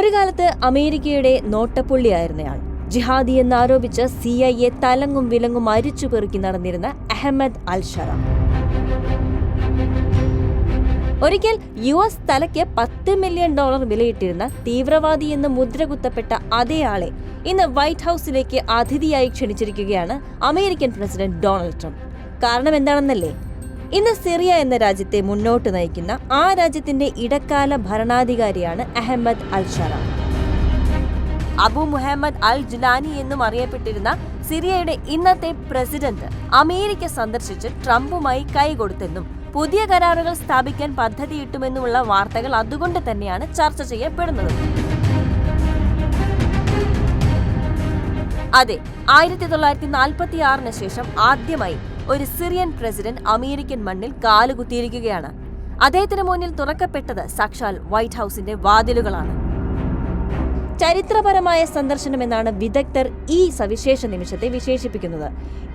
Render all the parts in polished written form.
ഒരു കാലത്ത് അമേരിക്കയുടെ നോട്ടപ്പുള്ളിയായിരുന്നയാൾ, ജിഹാദി എന്നാരോപിച്ച് CIA തലങ്ങും വിലങ്ങും അരിച്ചു പെറുക്കി നടന്നിരുന്ന അഹമ്മദ് അൽ-ഷറ. ഒരിക്കൽ US തലയ്ക്ക് $10 മില്യൺ വിലയിട്ടിരുന്ന തീവ്രവാദി എന്ന് മുദ്രകുത്തപ്പെട്ട അതേയാളെ ഇന്ന് വൈറ്റ് ഹൌസിലേക്ക് അതിഥിയായി ക്ഷണിച്ചിരിക്കുകയാണ് അമേരിക്കൻ പ്രസിഡന്റ് ഡൊണാൾഡ് ട്രംപ്. കാരണം എന്താണെന്നല്ലേ? ഇന്ന് സിറിയ എന്ന രാജ്യത്തെ മുന്നോട്ട് നയിക്കുന്ന ആ രാജ്യത്തിന്റെ ഇടക്കാല ഭരണാധികാരിയാണ് അഹമ്മദ് അൽ-ഷറ. അബു മുഹമ്മദ് അൽ ജുലാനി എന്നും അറിയപ്പെട്ടിരുന്ന സിറിയയുടെ ഇന്നത്തെ പ്രസിഡന്റ് അമേരിക്ക സന്ദർശിച്ച് ട്രംപുമായി കൈകൊടുത്തെന്നും പുതിയ കരാറുകൾ സ്ഥാപിക്കാൻ പദ്ധതിയിട്ടുമെന്നുമുള്ള വാർത്തകൾ അതുകൊണ്ട് തന്നെയാണ് ചർച്ച ചെയ്യപ്പെടുന്നത്. അതെ, 1946 ശേഷം ആദ്യമായി ഒരു സിറിയൻ പ്രസിഡന്റ് അമേരിക്കൻ മണ്ണിൽ കാലുകുത്തിയിരിക്കുകയാണ്. അദ്ദേഹത്തിന് മുന്നിൽ തുറക്കപ്പെട്ടത് സാക്ഷാൽ വൈറ്റ് ഹൌസിന്റെ വാതിലുകളാണ്. ചരിത്രപരമായ സന്ദർശനം എന്നാണ് വിദഗ്ധർ ഈ സവിശേഷ നിമിഷത്തെ വിശേഷിപ്പിക്കുന്നത്.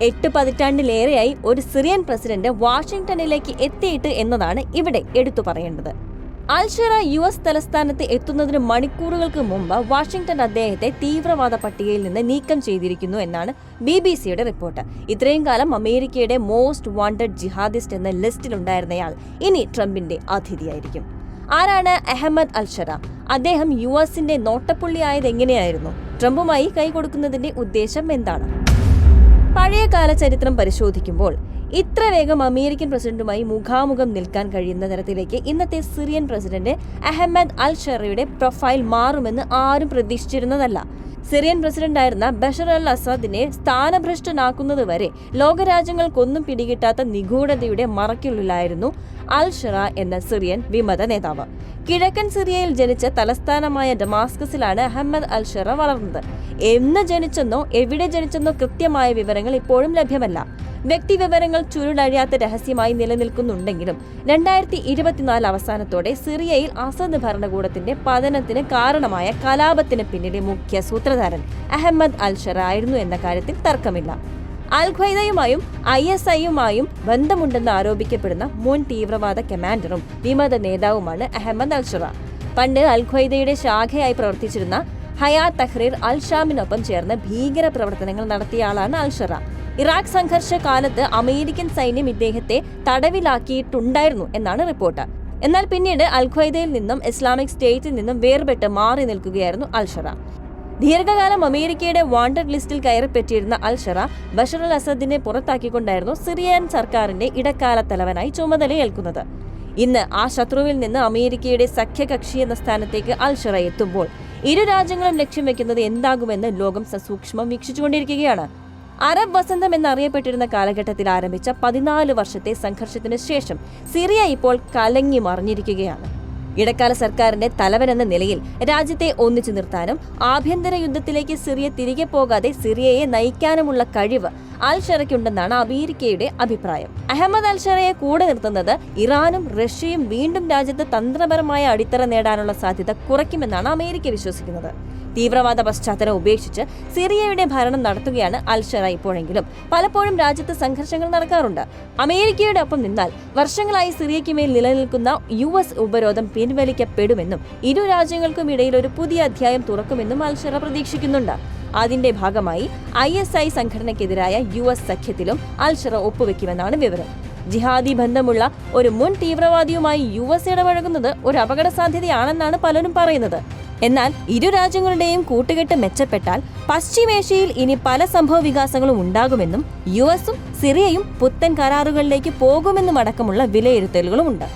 8 പതിറ്റാണ്ടിലേറെയായി ഒരു സിറിയൻ പ്രസിഡന്റ് വാഷിംഗ്ടണിലേക്ക് എത്തിയിട്ട് എന്നതാണ് ഇവിടെ എടുത്തു പറയേണ്ടത്. അൽ-ഷറ US തലസ്ഥാനത്ത് എത്തുന്നതിന് മണിക്കൂറുകൾക്ക് മുമ്പ് വാഷിംഗ്ടൺ അദ്ദേഹത്തെ തീവ്രവാദ പട്ടികയിൽ നിന്ന് നീക്കം ചെയ്തിരിക്കുന്നു എന്നാണ് BBC-യുടെ റിപ്പോർട്ട്. ഇത്രയും കാലം അമേരിക്കയുടെ മോസ്റ്റ് വാണ്ടഡ് ജിഹാദിസ്റ്റ് എന്ന ലിസ്റ്റിലുണ്ടായിരുന്നയാൾ ഇനി ട്രംപിന്റെ അതിഥിയായിരിക്കും. ആരാണ് അഹമ്മദ് അൽ-ഷറ? അദ്ദേഹം US-ന്റെ നോട്ടപ്പുള്ളിയായത് എങ്ങനെയായിരുന്നു? ട്രംപുമായി കൈകൊടുക്കുന്നതിന്റെ ഉദ്ദേശം എന്താണ്? പഴയകാല ചരിത്രം പരിശോധിക്കുമ്പോൾ ഇത്ര വേഗം അമേരിക്കൻ പ്രസിഡന്റുമായി മുഖാമുഖം നിൽക്കാൻ കഴിയുന്ന തരത്തിലേക്ക് ഇന്നത്തെ സിറിയൻ പ്രസിഡന്റ് അഹമ്മദ് അൽ-ഷറയുടെ പ്രൊഫൈൽ മാറുമെന്ന് ആരും പ്രതീക്ഷിച്ചിരുന്നതല്ല. സിറിയൻ പ്രസിഡന്റായിരുന്ന ബഷർ അൽ അസദിനെ സ്ഥാനഭ്രഷ്ടനാക്കുന്നതുവരെ ലോകരാജ്യങ്ങൾക്കൊന്നും പിടികിട്ടാത്ത നിഗൂഢതയുടെ മറയ്ക്കുള്ളിലായിരുന്നു അൽ-ഷറ എന്ന സിറിയൻ വിമത നേതാവ്. കിഴക്കൻ സിറിയയിൽ ജനിച്ച തലസ്ഥാനമായ ഡമാസ്കസിലാണ് അഹമ്മദ് അൽ-ഷറ വളർന്നത്. എന്ന് ജനിച്ചെന്നോ എവിടെ ജനിച്ചെന്നോ കൃത്യമായ വിവരങ്ങൾ ഇപ്പോഴും ലഭ്യമല്ല. വ്യക്തിവിവരങ്ങൾ ചുരുളഴിയാത്ത രഹസ്യമായി നിലനിൽക്കുന്നുണ്ടെങ്കിലും 2024 അവസാനത്തോടെ സിറിയയിൽ അസദ് ഭരണകൂടത്തിന്റെ പതനത്തിന് കാരണമായ കലാപത്തിന് പിന്നിലെ മുഖ്യ സൂത്രധാരൻ അഹമ്മദ് അൽ-ഷറ ആയിരുന്നു എന്ന കാര്യത്തിൽ തർക്കമില്ല. അൽ-ഖ്വയ്ദയുമായും ISIയുമായും ബന്ധമുണ്ടെന്ന് ആരോപിക്കപ്പെടുന്ന മുൻ തീവ്രവാദ കമാൻഡറും വിമത നേതാവുമാണ് അഹമ്മദ് അൽ-ഷറ. പണ്ട് അൽ-ഖ്വയ്ദയുടെ ശാഖയായി പ്രവർത്തിച്ചിരുന്ന ഹയാത്ത് തഹ്രീർ അൽ-ഷാമിനൊപ്പം ചേർന്ന് ഭീകര പ്രവർത്തനങ്ങൾ നടത്തിയ ആളാണ് അൽ-ഷറ. ഇറാഖ് സംഘർഷ കാലത്ത് അമേരിക്കൻ സൈന്യം ഇദ്ദേഹത്തെ തടവിലാക്കിയിട്ടുണ്ടായിരുന്നു എന്നാണ് റിപ്പോർട്ട്. എന്നാൽ പിന്നീട് അൽ-ഖ്വയ്ദയിൽ നിന്നും ഇസ്ലാമിക് സ്റ്റേറ്റിൽ നിന്നും വേർപെട്ട് മാറി നിൽക്കുകയായിരുന്നു അൽ-ഷറ. ദീർഘകാലം അമേരിക്കയുടെ വാണ്ടഡ് ലിസ്റ്റിൽ കയറിപ്പറ്റിയിരുന്ന അൽ-ഷറ ബഷർ അൽ അസദിനെ പുറത്താക്കിക്കൊണ്ടായിരുന്നു സിറിയൻ സർക്കാരിന്റെ ഇടക്കാല തലവനായി ചുമതലയേൽക്കുന്നത്. ഇന്ന് ആ ശത്രുവിൽ നിന്ന് അമേരിക്കയുടെ സഖ്യകക്ഷി എന്ന സ്ഥാനത്തേക്ക് അൽ-ഷറ എത്തുമ്പോൾ ഇരു രാജ്യങ്ങളും ലക്ഷ്യം വെക്കുന്നത് എന്താകുമെന്ന് ലോകം സസൂക്ഷ്മം വീക്ഷിച്ചുകൊണ്ടിരിക്കുകയാണ്. അറബ് വസന്തം എന്നറിയപ്പെട്ടിരുന്ന കാലഘട്ടത്തിൽ ആരംഭിച്ച 14 വർഷത്തെ സംഘർഷത്തിന് ശേഷം സിറിയ ഇപ്പോൾ കലങ്ങി മറിഞ്ഞിരിക്കുകയാണ്. ഇടക്കാല സർക്കാരിന്റെ തലവൻ എന്ന നിലയിൽ രാജ്യത്തെ ഒന്നിച്ചു നിർത്താനും ആഭ്യന്തര യുദ്ധത്തിലേക്ക് സിറിയ തിരികെ പോകാതെ സിറിയയെ നയിക്കാനുമുള്ള കഴിവ് അൽ-ഷറയ്ക്കുണ്ടെന്നാണ് അമേരിക്കയുടെ അഭിപ്രായം. അഹമ്മദ് അൽ-ഷറയെ കൂടെ നിർത്തുന്നത് ഇറാനും റഷ്യയും വീണ്ടും രാജ്യത്ത് തന്ത്രപരമായ അടിത്തറ നേടാനുള്ള സാധ്യത കുറയ്ക്കുമെന്നാണ് അമേരിക്ക വിശ്വസിക്കുന്നത്. തീവ്രവാദ പശ്ചാത്തലം ഉപേക്ഷിച്ച് സിറിയയുടെ ഭരണം നടത്തുകയാണ് അൽ-ഷറ ഇപ്പോഴെങ്കിലും പലപ്പോഴും രാജ്യത്ത് സംഘർഷങ്ങൾ നടക്കാറുണ്ട്. അമേരിക്കയുടെ ഒപ്പം നിന്നാൽ വർഷങ്ങളായി സിറിയയ്ക്ക് മേൽ നിലനിൽക്കുന്ന US ഉപരോധം പിൻവലിക്കപ്പെടുമെന്നും ഇരു രാജ്യങ്ങൾക്കും ഇടയിൽ ഒരു പുതിയ അധ്യായം തുറക്കുമെന്നും അൽ-ഷറ പ്രതീക്ഷിക്കുന്നുണ്ട്. അതിന്റെ ഭാഗമായി ISI സംഘടനയ്ക്കെതിരായ US സഖ്യത്തിലും അൽ-ഷറ ഒപ്പുവെക്കുമെന്നാണ് വിവരം. ജിഹാദി ബന്ധമുള്ള ഒരു മുൻ തീവ്രവാദിയുമായി US ഇടപഴകുന്നത് ഒരു അപകട സാധ്യതയാണെന്നാണ് പലരും പറയുന്നത്. എന്നാൽ ഇരു രാജ്യങ്ങളുടെയും കൂട്ടുകെട്ട് മെച്ചപ്പെട്ടാൽ പശ്ചിമേഷ്യയിൽ ഇനി പല സംഭവ വികാസങ്ങളും ഉണ്ടാകുമെന്നും US-ഉം സിറിയയും പുത്തൻ കരാറുകളിലേക്ക് പോകുമെന്നും അടക്കമുള്ള വിലയിരുത്തലുകളുമുണ്ട്.